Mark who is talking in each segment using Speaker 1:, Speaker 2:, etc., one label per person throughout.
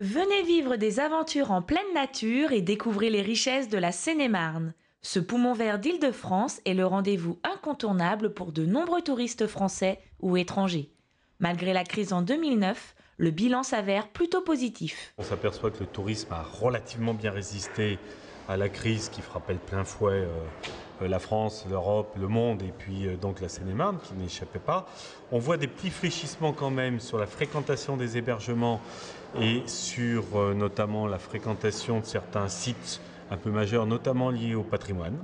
Speaker 1: Venez vivre des aventures en pleine nature et découvrez les richesses de la Seine-et-Marne. Ce poumon vert d'Île-de-France est le rendez-vous incontournable pour de nombreux touristes français ou étrangers. Malgré la crise en 2009, le bilan s'avère plutôt positif.
Speaker 2: On s'aperçoit que le tourisme a relativement bien résisté à la crise qui frappait de plein fouet la France, l'Europe, le monde et puis donc la Seine-et-Marne qui n'échappait pas. On voit des petits fléchissements quand même sur la fréquentation des hébergements et sur notamment la fréquentation de certains sites un peu majeurs, notamment liés au patrimoine.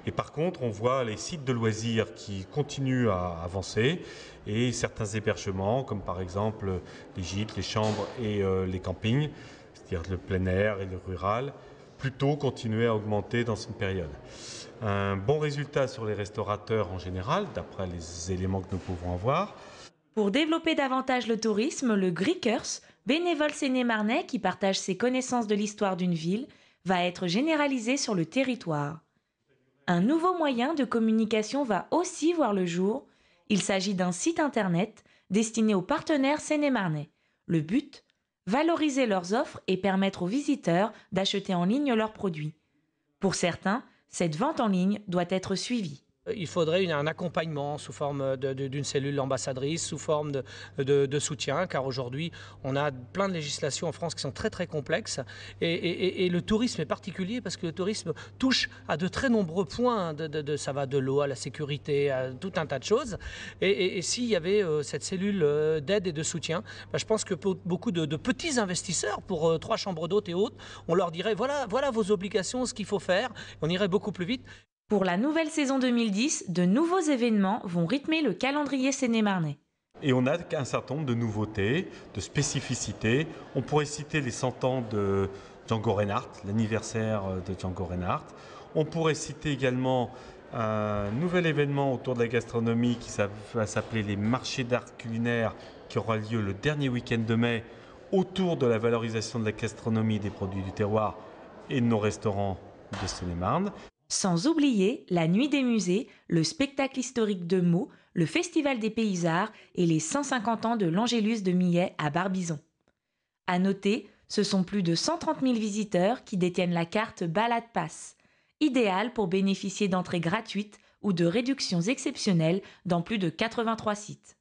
Speaker 2: Et par contre, on voit les sites de loisirs qui continuent à avancer et certains hébergements, comme par exemple les gîtes, les chambres et les campings, c'est-à-dire le plein air et le rural, plutôt continuer à augmenter dans cette période. Un bon résultat sur les restaurateurs en général, d'après les éléments que nous pouvons avoir.
Speaker 1: Pour développer davantage le tourisme, le Grickers, bénévole sénémarnais qui partage ses connaissances de l'histoire d'une ville, va être généralisé sur le territoire. Un nouveau moyen de communication va aussi voir le jour. Il s'agit d'un site internet destiné aux partenaires sénémarnais. Le but, valoriser leurs offres et permettre aux visiteurs d'acheter en ligne leurs produits. Pour certains, cette vente en ligne doit être suivie.
Speaker 3: Il faudrait un accompagnement sous forme d'une cellule ambassadrice, sous forme de soutien, car aujourd'hui, on a plein de législations en France qui sont très très complexes. Et le tourisme est particulier parce que le tourisme touche à de très nombreux points. Ça va de l'eau à la sécurité, à tout un tas de choses. Et s'il y avait cette cellule d'aide et de soutien, je pense que pour beaucoup de petits investisseurs, pour 3 chambres d'hôtes et autres, on leur dirait voilà vos obligations, ce qu'il faut faire. On irait beaucoup plus vite.
Speaker 1: Pour la nouvelle saison 2010, de nouveaux événements vont rythmer le calendrier sénémarnais.
Speaker 2: Et on a un certain nombre de nouveautés, de spécificités. On pourrait citer les 100 ans de Django Reinhardt, l'anniversaire de Django Reinhardt. On pourrait citer également un nouvel événement autour de la gastronomie qui va s'appeler les marchés d'art culinaire qui aura lieu le dernier week-end de mai autour de la valorisation de la gastronomie, des produits du terroir et de nos restaurants de Seine-et-Marne.
Speaker 1: Sans oublier la Nuit des musées, le spectacle historique de Meaux, le Festival des Pays-Arts et les 150 ans de l'Angélus de Millet à Barbizon. À noter, ce sont plus de 130 000 visiteurs qui détiennent la carte Balade Pass, idéale pour bénéficier d'entrées gratuites ou de réductions exceptionnelles dans plus de 83 sites.